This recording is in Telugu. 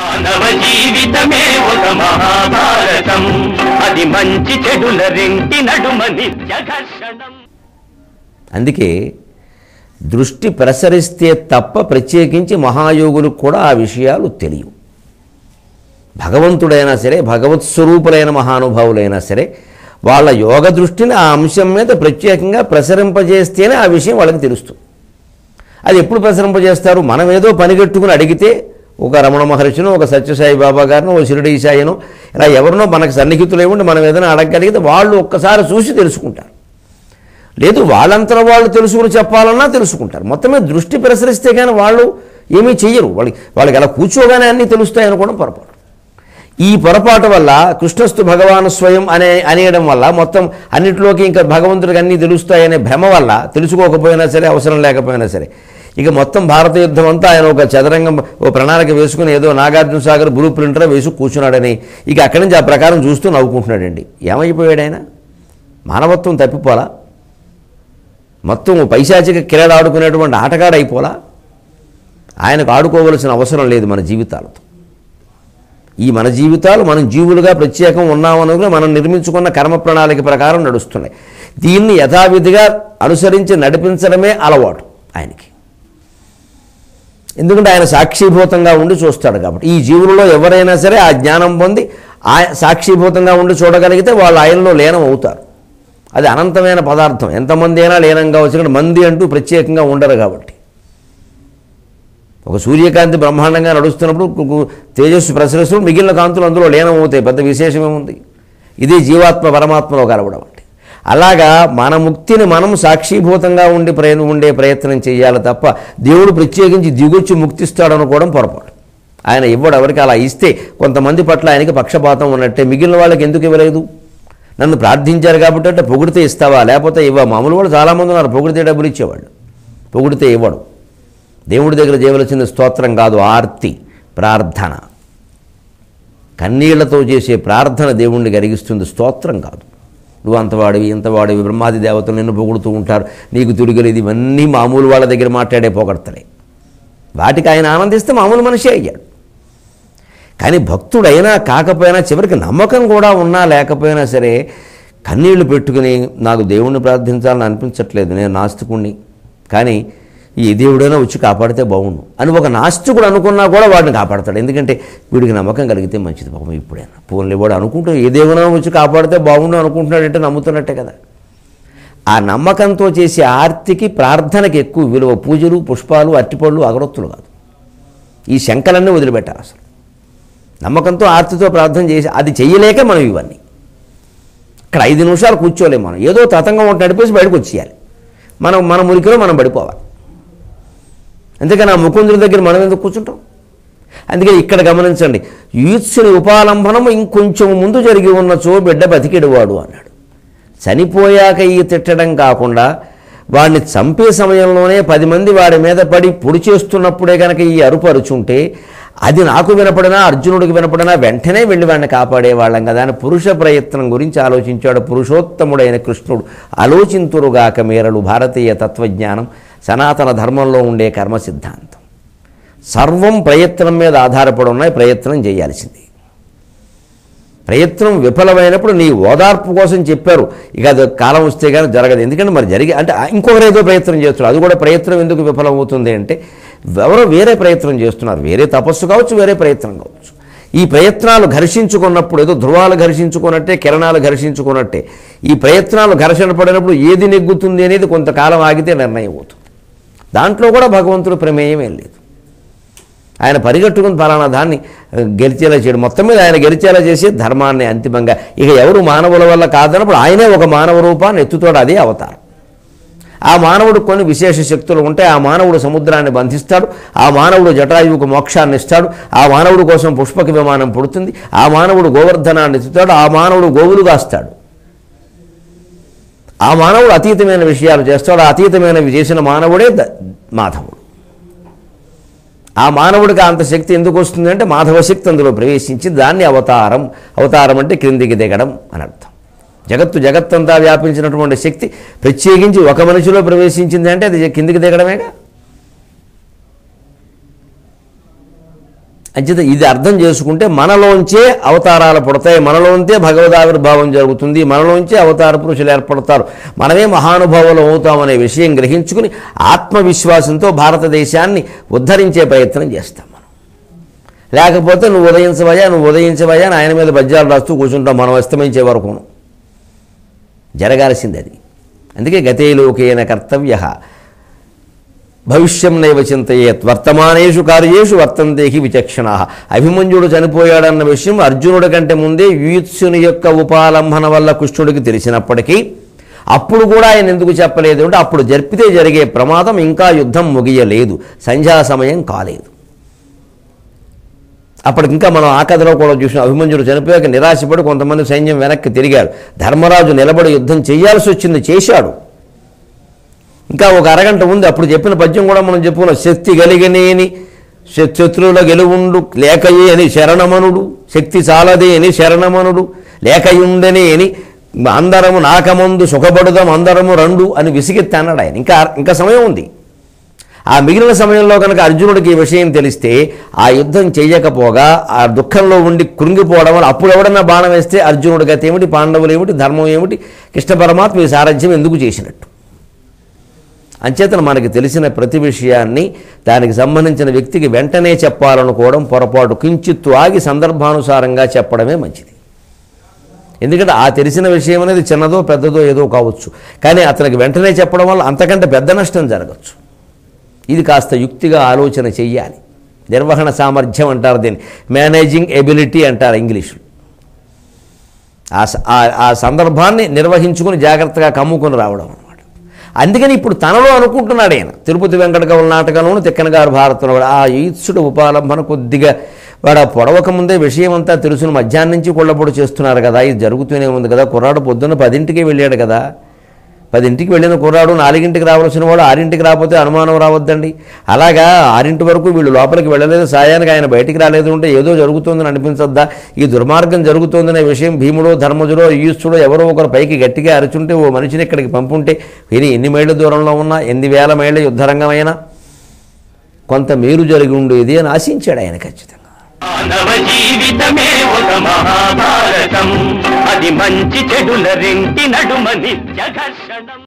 మానవ జీవితమే ఒక మహాభారతం, అది మంచి చెడుల రెంటి నడుమ నిత్య ఘర్షణం. అందుకే దృష్టి ప్రసరిస్తే తప్ప ప్రత్యేకించి మహాయోగులకు కూడా ఆ విషయాలు తెలియవు. భగవంతుడైనా సరే, భగవత్ స్వరూపులైన మహానుభావులైనా సరే, వాళ్ళ యోగ దృష్టిని ఆ అంశం మీద ప్రత్యేకంగా ప్రసరింపజేస్తేనే ఆ విషయం వాళ్ళకి తెలుస్తుంది. అది ఎప్పుడు ప్రసరింపజేస్తారు? మనం ఏదో పనిగట్టుకుని అడిగితే ఒక రమణ మహర్షినో, ఒక సత్యసాయి బాబా గారినో, ఒక షిరిడి సాయినో, ఇలా ఎవరినో మనకు సన్నిహితులు ఏముండి మనం ఏదైనా అడగగలిగితే వాళ్ళు ఒక్కసారి చూసి తెలుసుకుంటారు. లేదు వాళ్ళంతా వాళ్ళు తెలుసుకుని చెప్పాలన్నా తెలుసుకుంటారు. మొత్తమే దృష్టి ప్రసరిస్తే కానీ వాళ్ళు ఏమీ చెయ్యరు. వాళ్ళకి అలా కూర్చోగానే అన్నీ తెలుస్తాయనుకోవడం పొరపాటు. ఈ పొరపాటు వల్ల కృష్ణస్తు భగవాను స్వయం అనేయడం వల్ల మొత్తం అన్నింటిలోకి ఇంకా భగవంతుడికి అన్నీ తెలుస్తాయనే భ్రమ వల్ల తెలుసుకోకపోయినా సరే, అవసరం లేకపోయినా సరే, ఇక మొత్తం భారత యుద్ధం అంతా ఆయన ఒక చదరంగం, ఓ ప్రణాళిక వేసుకుని ఏదో నాగార్జున సాగర్ బ్లూ ప్రింటర్ వేసి కూర్చున్నాడని ఇక అక్కడి నుంచి ఆ ప్రకారం చూస్తూ నవ్వుకుంటున్నాడండి. ఏమైపోయాడు ఆయన? మానవత్వం తప్పిపోలా? మొత్తం పైశాచిక క్రీడ ఆడుకునేటువంటి ఆటగాడు అయిపోలా? ఆయనకు ఆడుకోవలసిన అవసరం లేదు మన జీవితాలతో. ఈ మన జీవితాలు మనం జీవులుగా ప్రత్యేకం ఉన్నామనుకుని మనం నిర్మించుకున్న కర్మ ప్రణాళిక ప్రకారం నడుస్తున్నాయి. దీన్ని యథావిధిగా అనుసరించి నడిపించడమే అలవాటు ఆయనకి. ఎందుకంటే ఆయన సాక్షిభూతంగా ఉండి చూస్తాడు కాబట్టి. ఈ జీవులలో ఎవరైనా సరే ఆ జ్ఞానం పొంది సాక్షిభూతంగా ఉండి చూడగలిగితే వాళ్ళు ఆయనలో లీనం అవుతారు. అది అనంతమైన పదార్థం, ఎంతమంది అయినా లీనం కావచ్చు. ఇక్కడ మంది అంటూ ప్రత్యేకంగా ఉండరు కాబట్టి. ఒక సూర్యకాంతి బ్రహ్మాండంగా నడుస్తున్నప్పుడు తేజస్సు ప్రసరిస్తూ మిగిలిన కాంతులు అందులో లీనం అవుతాయి. పెద్ద విశేషమేముంది? ఇదే జీవాత్మ పరమాత్మలో కలవడం అంటే. అలాగా మన ముక్తిని మనం సాక్షిభూతంగా ఉండే ప్రయత్నం చేయాలి తప్ప దేవుడు ప్రత్యేకించి దిగొచ్చి ముక్తిస్తాడు అనుకోవడం పొరపాటు. ఆయన ఇవ్వడు ఎవరికి. అలా ఇస్తే కొంతమంది పట్ల ఆయనకి పక్షపాతం ఉన్నట్టే. మిగిలిన వాళ్ళకి ఎందుకు ఇవ్వలేదు? నన్ను ప్రార్థించారు కాబట్టి అంటే పొగిడితే ఇస్తావా, లేకపోతే ఇవ్వ. మామూలు వాళ్ళు చాలామంది ఉన్నారు పొగిడితే డబ్బులు ఇచ్చేవాళ్ళు, పొగిడితే ఇవ్వడు. దేవుడి దగ్గర చేయవలసింది స్తోత్రం కాదు, ఆర్తి, ప్రార్థన. కన్నీళ్లతో చేసే ప్రార్థన దేవుణ్ణి కరిగిస్తుంది, స్తోత్రం కాదు. నువ్వు అంతవాడివి ఇంతవాడివి, బ్రహ్మాది దేవతలు నిన్ను పొగుడుతూ ఉంటారు, నీకు తిరిగలేదు. ఇవన్నీ మామూలు వాళ్ళ దగ్గర మాట్లాడే పొగడతలే. వాటికి ఆయన ఆనందిస్తే మామూలు మనిషి అయ్యాడు. కానీ భక్తుడైనా కాకపోయినా చివరికి నమ్మకం కూడా ఉన్నా లేకపోయినా సరే కన్నీళ్లు పెట్టుకుని నాకు దేవుణ్ణి ప్రార్థించాలని అనిపించట్లేదు, నేను నాస్తికుణ్ణి, కానీ ఈ దేవుడైనా వచ్చి కాపాడితే బాగుండు అని ఒక నాస్తికుడు అనుకున్నా కూడా వాడిని కాపాడతాడు. ఎందుకంటే వీడికి నమ్మకం కలిగితే మంచిది పాపం. ఇప్పుడైనా పోన్లే వాడు అనుకుంటూ ఏ దేవుడైనా వచ్చి కాపాడితే బాగుండు అనుకుంటున్నాడంటే నమ్ముతున్నట్టే కదా. ఆ నమ్మకంతో చేసే ఆర్తికి, ప్రార్థనకి ఎక్కువ విలువ. పూజలు, పుష్పాలు, అట్టిపళ్ళు, అగరొత్తులు కాదు. ఈ శంకలన్నీ వదిలిపెట్టారు. అసలు నమ్మకంతో ఆర్తితో ప్రార్థన చేసి అది చెయ్యలేక మనం ఇవన్నీ ఇక్కడ 5 నిమిషాలు కూర్చోలేము. మనం ఏదో తతంగం ఒకటి నడిపేసి బయటకు వచ్చేయాలి. మన మురికిలో మనం పడిపోవాలి. అందుకని ఆ ముకుందుడి దగ్గర మనం ఎందుకు కూర్చుంటాం? అందుకే ఇక్కడ గమనించండి, ఈశ్వరి ఉపాలంబనం ఇంకొంచెం ముందు జరిగి ఉన్నచో బిడ్డ బతికిడువాడు అన్నాడు. చనిపోయాక ఈ తిట్టడం కాకుండా వాడిని చంపే సమయంలోనే 10 మంది వాడి మీద పడి పొడి చేస్తున్నప్పుడే కనుక ఈ అరుపు అరుచుంటే అది నాకు వినపడినా అర్జునుడికి వినపడినా వెంటనే వెళ్ళి వాడిని కాపాడేవాళ్ళం కదా అని పురుష ప్రయత్నం గురించి ఆలోచించాడు పురుషోత్తముడైన కృష్ణుడు. ఆలోచింతురుగాక మేరలు భారతీయ తత్వజ్ఞానం, సనాతన ధర్మంలో ఉండే కర్మ సిద్ధాంతం. సర్వం ప్రయత్నం మీద ఆధారపడి ఉన్నాయి. ప్రయత్నం చేయాల్సింది. ప్రయత్నం విఫలమైనప్పుడు నీ ఓదార్పు కోసం చెప్పారు, ఇక అది కాలం వస్తే కానీ జరగదు. ఎందుకంటే మరి అంటే ఇంకొకరు ఏదో ప్రయత్నం చేస్తున్నారు, అది కూడా ప్రయత్నం ఎందుకు విఫలం అవుతుంది అంటే ఎవరో వేరే ప్రయత్నం చేస్తున్నారు. వేరే తపస్సు కావచ్చు, వేరే ప్రయత్నం కావచ్చు. ఈ ప్రయత్నాలు ఘర్షించుకున్నప్పుడు ఏదో ధ్రువాలు ఘర్షించుకున్నట్టే, కిరణాలు ఘర్షించుకున్నట్టే ఈ ప్రయత్నాలు ఘర్షణ పడినప్పుడు ఏది నెగ్గుతుంది అనేది కొంతకాలం ఆగితే నిర్ణయం అవుతుంది. దాంట్లో కూడా భగవంతుడు ప్రమేయం ఏం లేదు. ఆయన పరిగెట్టుకుని ఫలానా దాన్ని గెలిచేలా చేయడం, మొత్తం మీద ఆయన గెలిచేలా చేసి ధర్మాన్ని అంతిమంగా ఇక ఎవరు మానవుల వల్ల కాదన్నప్పుడు ఆయనే ఒక మానవ రూపాన్ని ఎత్తుతాడు. అదే అవతారం. ఆ మానవుడు కొన్ని విశేష శక్తులు ఉంటాయి. ఆ మానవుడు సముద్రాన్ని బంధిస్తాడు, ఆ మానవుడు జటాయువుకు మోక్షాన్ని ఇస్తాడు, ఆ మానవుడు కోసం పుష్పక విమానం పుడుతుంది, ఆ మానవుడు గోవర్ధనాన్ని ఎత్తుతాడు, ఆ మానవుడు గోవులు కాస్తాడు, ఆ మానవుడు అతీతమైన విషయాలు చేస్తాడు. ఆ అతీతమైనవి చేసిన మానవుడే మాధవుడు. ఆ మానవుడికి అంత శక్తి ఎందుకు వస్తుంది అంటే మాధవ శక్తి అందులో ప్రవేశించి దాన్ని అవతారం. అవతారం అంటే క్రిందికి దిగడం అని అర్థం. జగత్తంతా వ్యాపించినటువంటి శక్తి ప్రత్యేకించి ఒక మనిషిలో ప్రవేశించింది అంటే అది కిందికి దిగడమేగా. అంచేత ఇది అర్థం చేసుకుంటే మనలోంచే అవతారాలు పుడతాయి, మనలోంచే భగవదావిర్భావం జరుగుతుంది, మనలోంచే అవతార పురుషులు ఏర్పడతారు, మనమే మహానుభావులు అవుతామనే విషయం గ్రహించుకుని ఆత్మవిశ్వాసంతో భారతదేశాన్ని ఉద్ధరించే ప్రయత్నం చేస్తాం మనం. లేకపోతే నువ్వు ఉదయించవయ్యా అని ఆయన మీద పద్యాలు రాస్తూ కూర్చుంటాం మనం అస్తమించే వరకును. జరగాల్సింది అది. అందుకే గతేలోకేన కర్తవ్య భవిష్యం నైవ చింతయేత్ వర్తమానేషు కార్యేషు వర్తంతేహి విచక్షణా. అభిమన్యుడు చనిపోయాడన్న విషయం అర్జునుడి కంటే ముందే యుయుత్సుని యొక్క ఉపాలంబన వల్ల కృష్ణుడికి తెలిసినప్పటికీ అప్పుడు కూడా ఆయన ఎందుకు చెప్పలేదు అంటే అప్పుడు జరిపితే జరిగే ప్రమాదం ఇంకా యుద్ధం ముగియలేదు, సంధ్యా సమయం కాలేదు. అప్పటికి ఇంకా మనం ఆ కథలో కూడా చూసిన అభిమన్యుడు చనిపోయాక నిరాశపడి కొంతమంది సైన్యం వెనక్కి తిరిగారు. ధర్మరాజు నిలబడి యుద్ధం చేయాల్సి వచ్చింది, చేశాడు. ఇంకా ఒక అరగంట ఉంది, అప్పుడు చెప్పిన పద్యం కూడా మనం చెప్పుకున్నాం. శక్తి కలిగనేని శత్రువుల గెలువుండు లేకయే అని శరణమనుడు, శక్తి చాలదే అని శరణమనుడు, లేకయుండనే అని అందరము నాకమందు సుఖపడుదాం అందరము రండు అని విసిగెత్తి అన్నాడు ఆయన. ఇంకా సమయం ఉంది. ఆ మిగిలిన సమయంలో కనుక అర్జునుడికి ఈ విషయం తెలిస్తే ఆ యుద్ధం చేయకపోగా ఆ దుఃఖంలో ఉండి కృంగిపోవడం వల్ల అప్పుడు ఎవడన్నా బాణం వేస్తే అర్జునుడి గతి ఏమిటి, పాండవులు ఏమిటి, ధర్మం ఏమిటి, కృష్ణ పరమాత్మ ఈ సారథ్యం ఎందుకు చేసినట్టు. అంచేతన మనకి తెలిసిన ప్రతి విషయాన్ని దానికి సంబంధించిన వ్యక్తికి వెంటనే చెప్పాలనుకోవడం పొరపాటు. కించిత్తు ఆగి సందర్భానుసారంగా చెప్పడమే మంచిది. ఎందుకంటే ఆ తెలిసిన విషయం అనేది చిన్నదో పెద్దదో ఏదో కావచ్చు, కానీ అతనికి వెంటనే చెప్పడం వల్ల అంతకంటే పెద్ద నష్టం జరగచ్చు. ఇది కాస్త యుక్తిగా ఆలోచన చెయ్యాలి. నిర్వహణ సామర్థ్యం అంటారు దీన్ని, మేనేజింగ్ ఎబిలిటీ అంటారు ఇంగ్లీషులో. ఆ సందర్భాన్ని నిర్వహించుకుని జాగ్రత్తగా కమ్ముకొని రావడం అన్నమాట. అందుకని ఇప్పుడు తనలో అనుకుంటున్నాడు ఆయన. తిరుపతి వెంకట కవుల నాటకంలోను తిక్కన గారు భారతంలో ఆ ఈత్సుడు ఉపాలంబన కొద్దిగా వాడు ఆ పొడవక ముందే విషయం అంతా తెలుసును, మధ్యాహ్నం నుంచి కొళ్ళబొడు చేస్తున్నారు కదా, ఇది జరుగుతూనే ఉంది కదా. కుర్రాడు పొద్దున్న 10ంటికే వెళ్ళాడు కదా, 10ంటికి వెళ్ళిన కుర్రాడు 4ంటికి రావాల్సిన వాడు 6ంటికి రాకపోతే అనుమానం రావద్దండి. అలాగా 6ంటి వరకు వీళ్ళు లోపలికి వెళ్ళలేదు, సాయానికి ఆయన బయటికి రాలేదు అంటే ఏదో జరుగుతుందని అనిపించద్దా? ఈ దుర్మార్గం జరుగుతుందనే విషయం భీముడో ధర్మజుడో ఈశ్వరుడో ఎవరో ఒకరు పైకి గట్టిగా అరుచుంటే ఓ మనిషిని ఇక్కడికి పంపుంటే ఎన్ని మైళ్ళ దూరంలో ఉన్నా, 8,000 మైళ్ళ యుద్ధరంగమైనా కొంత మేలు జరిగి ఉండేది అని ఆశించాడు ఆయన ఖచ్చితంగా. మానవ జీవితమే ఒక మహాభారతం, అది మంచి చెడుల రెంటి నడుమ నిత్య ఘర్షణం.